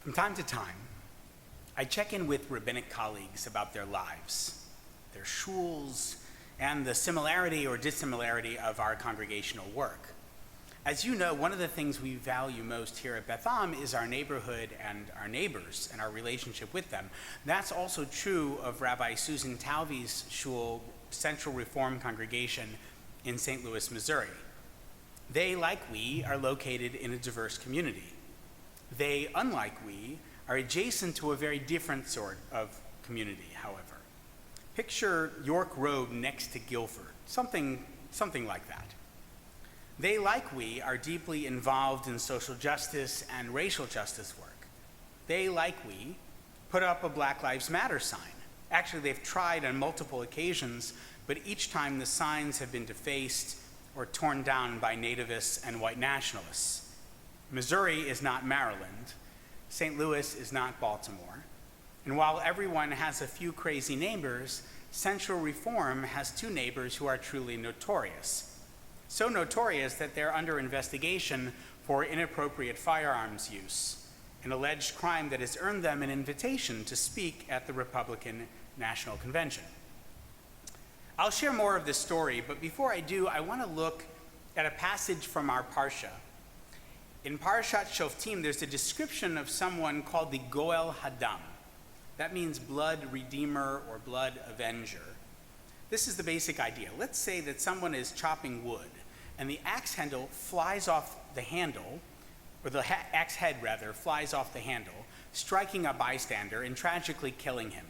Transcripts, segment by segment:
From time to time, I check in with rabbinic colleagues about their lives, their shuls, and the similarity or dissimilarity of our congregational work. As you know, one of the things we value most here at Beth Am is our neighborhood and our neighbors and our relationship with them. That's also true of Rabbi Susan Talvy's shul, Central Reform Congregation in St. Louis, Missouri. They, like we, are located in a diverse community. They, unlike we, are adjacent to a very different sort of community, however. Picture York Road next to Guilford, something like that. They, like we, are deeply involved in social justice and racial justice work. They, like we, put up a Black Lives Matter sign. Actually, they've tried on multiple occasions, but each time the signs have been defaced or torn down by nativists and white nationalists. Missouri is not Maryland. St. Louis is not Baltimore. And while everyone has a few crazy neighbors, Central Reform has two neighbors who are truly notorious. So notorious that they're under investigation for inappropriate firearms use, an alleged crime that has earned them an invitation to speak at the Republican National Convention. I'll share more of this story, but before I do, I want to look at a passage from our Parsha. In Parashat Shoftim, there's a description of someone called the Goel Hadam. That means blood redeemer or blood avenger. This is the basic idea. Let's say that someone is chopping wood, and the axe handle flies off the handle, or the axe head rather, flies off the handle, striking a bystander and tragically killing him.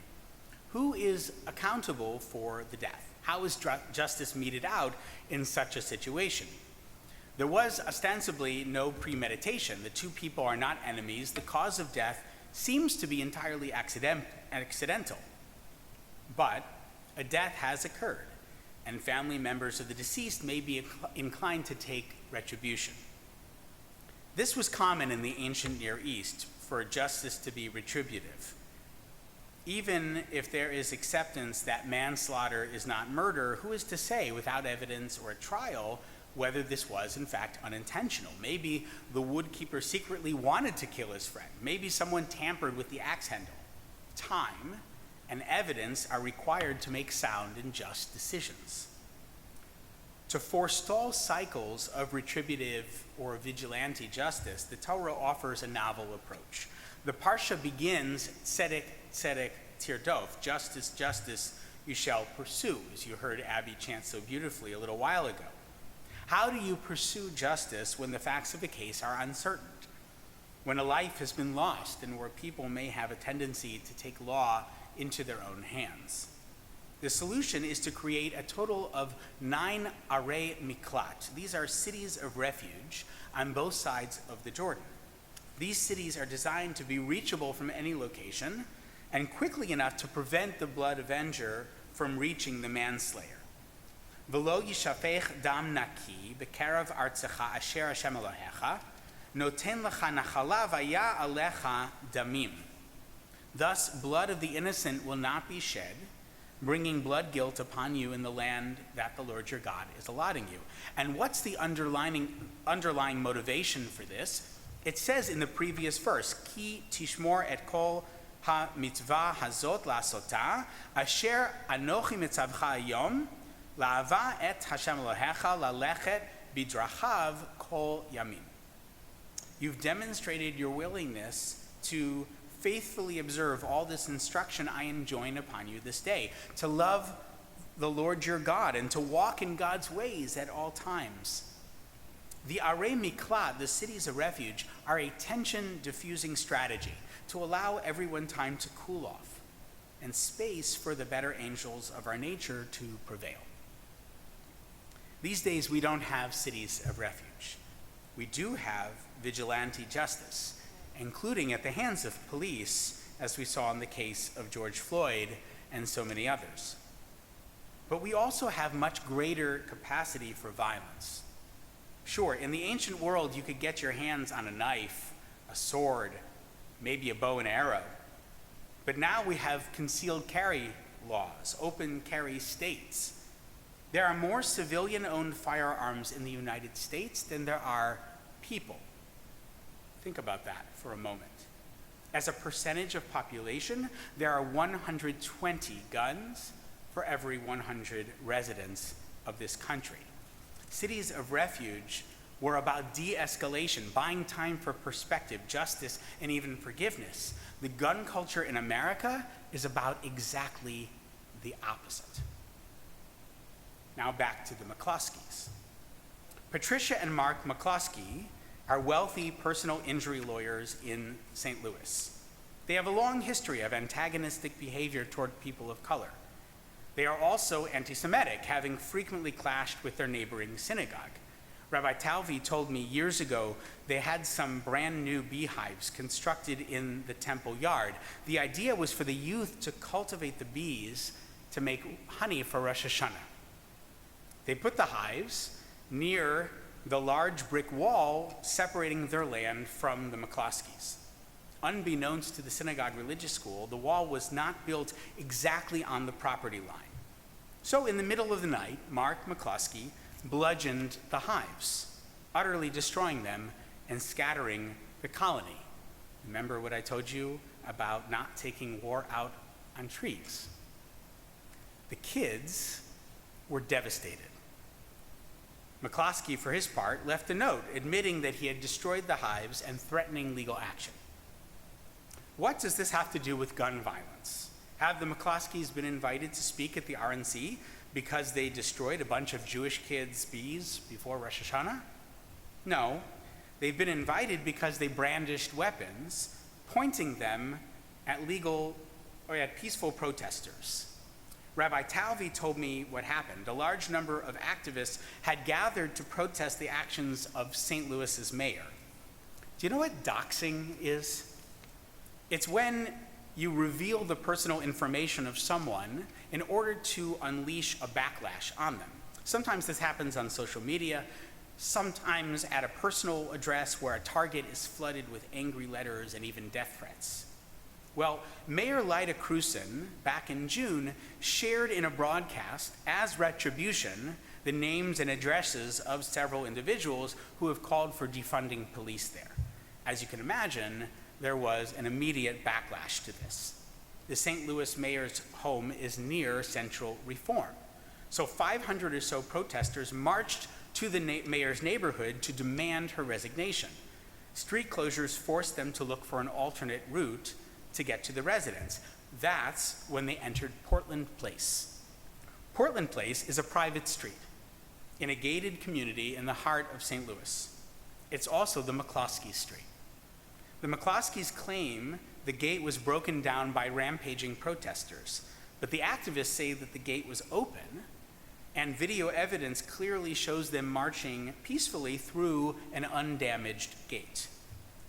Who is accountable for the death? How is justice meted out in such a situation? There was ostensibly no premeditation. The two people are not enemies. The cause of death seems to be entirely accidental. But a death has occurred, and family members of the deceased may be inclined to take retribution. This was common in the ancient Near East for justice to be retributive. Even if there is acceptance that manslaughter is not murder, who is to say without evidence or a trial whether this was in fact unintentional? Maybe the woodkeeper secretly wanted to kill his friend. Maybe someone tampered with the axe handle. Time and evidence are required to make sound and just decisions. To forestall cycles of retributive or vigilante justice, the Torah offers a novel approach. The Parsha begins, tzedek, tzedek, tirdof, justice, justice, you shall pursue, as you heard Abby chant so beautifully a little while ago. How do you pursue justice when the facts of a case are uncertain? When a life has been lost and where people may have a tendency to take law into their own hands? The solution is to create a total of 9 arei miklat. These are cities of refuge on both sides of the Jordan. These cities are designed to be reachable from any location and quickly enough to prevent the blood avenger from reaching the manslayer. V'lo yishafech dam naki b'kerav artzecha asher Hashem Elohecha noten lecha nachala vaya alecha damim. Thus, blood of the innocent will not be shed, bringing blood guilt upon you in the land that the Lord your God is allotting you. And what's the underlying motivation for this? It says in the previous verse, Ki tishmor et kol ha-mitzvah hazot la'asota, asher anochi mitzavcha hayom, la'ava et Hashem Elohecha lalechet bidrachav kol yamin. You've demonstrated your willingness to faithfully observe all this instruction I enjoin upon you this day, to love the Lord your God and to walk in God's ways at all times. The arei miklat, the cities of refuge, are a tension-diffusing strategy to allow everyone time to cool off and space for the better angels of our nature to prevail. These days, we don't have cities of refuge. We do have vigilante justice, including at the hands of police, as we saw in the case of George Floyd and so many others. But we also have much greater capacity for violence. Sure, in the ancient world, you could get your hands on a knife, a sword, maybe a bow and arrow. But now we have concealed carry laws, open carry states. There are more civilian-owned firearms in the United States than there are people. Think about that for a moment. As a percentage of population, there are 120 guns for every 100 residents of this country. Cities of refuge were about de-escalation, buying time for perspective, justice, and even forgiveness. The gun culture in America is about exactly the opposite. Now back to the McCloskeys. Patricia and Mark McCloskey are wealthy personal injury lawyers in St. Louis. They have a long history of antagonistic behavior toward people of color. They are also anti-Semitic, having frequently clashed with their neighboring synagogue. Rabbi Talvi told me years ago they had some brand new beehives constructed in the temple yard. The idea was for the youth to cultivate the bees to make honey for Rosh Hashanah. They put the hives near the large brick wall separating their land from the McCloskeys. Unbeknownst to the synagogue religious school, the wall was not built exactly on the property line. So in the middle of the night, Mark McCloskey bludgeoned the hives, utterly destroying them and scattering the colony. Remember what I told you about not taking war out on trees? The kids were devastated. McCloskey, for his part, left a note admitting that he had destroyed the hives and threatening legal action. What does this have to do with gun violence? Have the McCloskeys been invited to speak at the RNC because they destroyed a bunch of Jewish kids' bees before Rosh Hashanah? No, they've been invited because they brandished weapons, pointing them at peaceful protesters. Rabbi Talvi told me what happened. A large number of activists had gathered to protest the actions of St. Louis's mayor. Do you know what doxing is? It's when you reveal the personal information of someone in order to unleash a backlash on them. Sometimes this happens on social media, sometimes at a personal address where a target is flooded with angry letters and even death threats. Well, Mayor Lyda Crewson, back in June, shared in a broadcast as retribution the names and addresses of several individuals who have called for defunding police there. As you can imagine, there was an immediate backlash to this. The St. Louis mayor's home is near Central Reform. So 500 or so protesters marched to the mayor's neighborhood to demand her resignation. Street closures forced them to look for an alternate route to get to the residence. That's when they entered Portland Place. Portland Place is a private street in a gated community in the heart of St. Louis. It's also the McCloskeys Street. The McCloskeys claim the gate was broken down by rampaging protesters, but the activists say that the gate was open, and video evidence clearly shows them marching peacefully through an undamaged gate.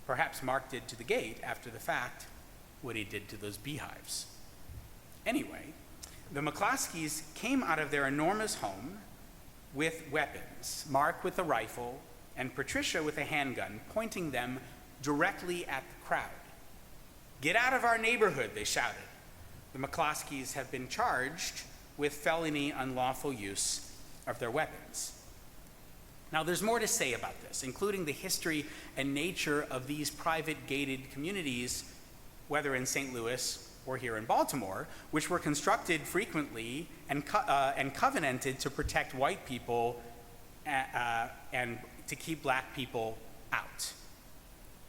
Perhaps Mark did to the gate, after the fact, what he did to those beehives. Anyway, the McCloskeys came out of their enormous home with weapons, Mark with a rifle and Patricia with a handgun, pointing them directly at the crowd. "Get out of our neighborhood," they shouted. The McCloskeys have been charged with felony unlawful use of their weapons. Now, there's more to say about this, including the history and nature of these private gated communities, whether in St. Louis or here in Baltimore, which were constructed frequently and covenanted to protect white people and to keep black people out.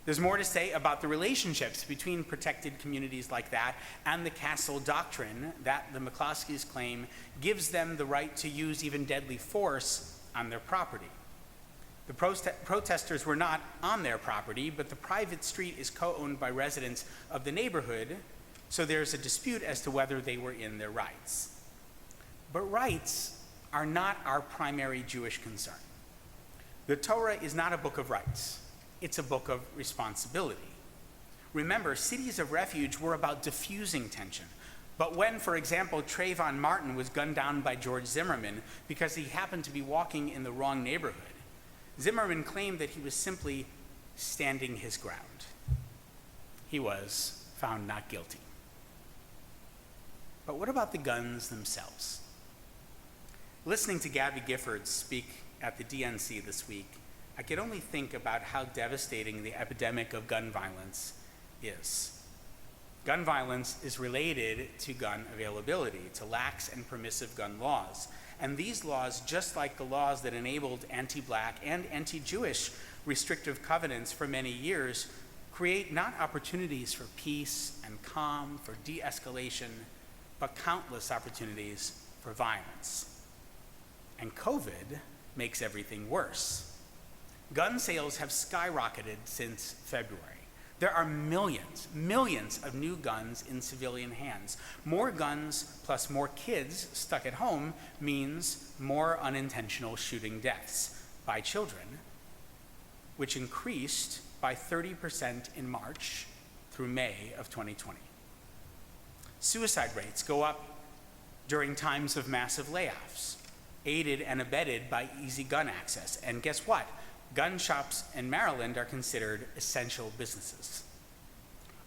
There's more to say about the relationships between protected communities like that and the castle doctrine that the McCloskeys claim gives them the right to use even deadly force on their property. The protesters were not on their property, but the private street is co-owned by residents of the neighborhood, so there's a dispute as to whether they were in their rights. But rights are not our primary Jewish concern. The Torah is not a book of rights. It's a book of responsibility. Remember, cities of refuge were about diffusing tension. But when, for example, Trayvon Martin was gunned down by George Zimmerman because he happened to be walking in the wrong neighborhood, Zimmerman claimed that he was simply standing his ground. He was found not guilty. But what about the guns themselves? Listening to Gabby Giffords speak at the DNC this week, I could only think about how devastating the epidemic of gun violence is. Gun violence is related to gun availability, to lax and permissive gun laws. And these laws, just like the laws that enabled anti-Black and anti-Jewish restrictive covenants for many years, create not opportunities for peace and calm, for de-escalation, but countless opportunities for violence. And COVID makes everything worse. Gun sales have skyrocketed since February. There are millions of new guns in civilian hands. More guns plus more kids stuck at home means more unintentional shooting deaths by children, which increased by 30% in March through May of 2020. Suicide rates go up during times of massive layoffs, aided and abetted by easy gun access. And guess what? Gun shops in Maryland are considered essential businesses.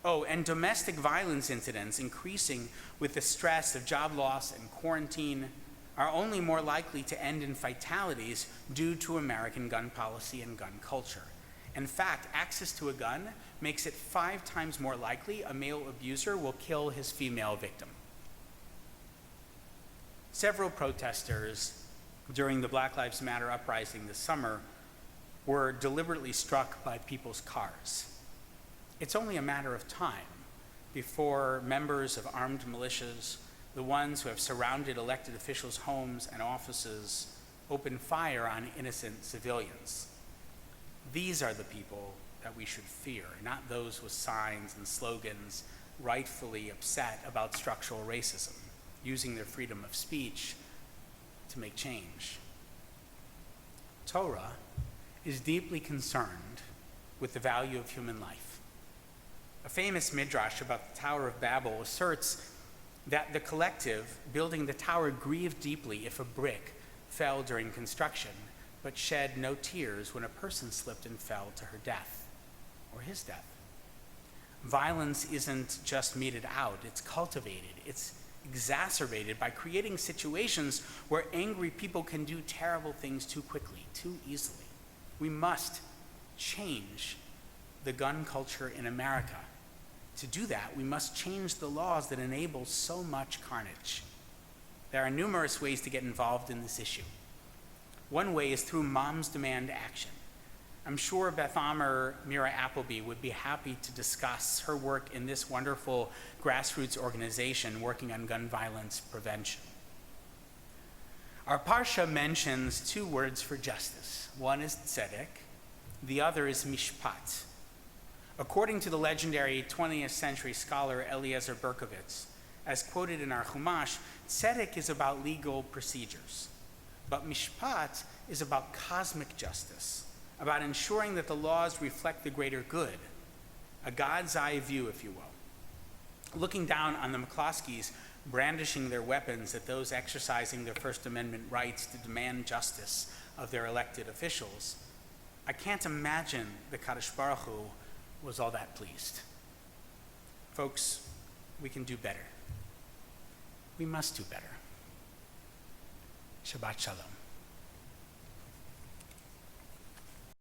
Oh, and domestic violence incidents increasing with the stress of job loss and quarantine are only more likely to end in fatalities due to American gun policy and gun culture. In fact, access to a gun makes it 5 times more likely a male abuser will kill his female victim. Several protesters during the Black Lives Matter uprising this summer were deliberately struck by people's cars. It's only a matter of time before members of armed militias, the ones who have surrounded elected officials' homes and offices, open fire on innocent civilians. These are the people that we should fear, not those with signs and slogans rightfully upset about structural racism, using their freedom of speech to make change. Torah is deeply concerned with the value of human life. A famous midrash about the Tower of Babel asserts that the collective building the tower grieved deeply if a brick fell during construction, but shed no tears when a person slipped and fell to her death or his death. Violence isn't just meted out, it's cultivated, it's exacerbated by creating situations where angry people can do terrible things too quickly, too easily. We must change the gun culture in America. To do that, we must change the laws that enable so much carnage. There are numerous ways to get involved in this issue. One way is through Moms Demand Action. I'm sure Beth Amer, Mira Appleby would be happy to discuss her work in this wonderful grassroots organization working on gun violence prevention. Our Parsha mentions 2 words for justice. One is tzedek, the other is mishpat. According to the legendary 20th century scholar Eliezer Berkovitz, as quoted in our Chumash, tzedek is about legal procedures, but mishpat is about cosmic justice, about ensuring that the laws reflect the greater good, a God's eye view, if you will. Looking down on the McCloskeys brandishing their weapons at those exercising their First Amendment rights to demand justice of their elected officials, I can't imagine the Kadosh Baruch Hu was all that pleased. Folks, we can do better. We must do better. Shabbat Shalom.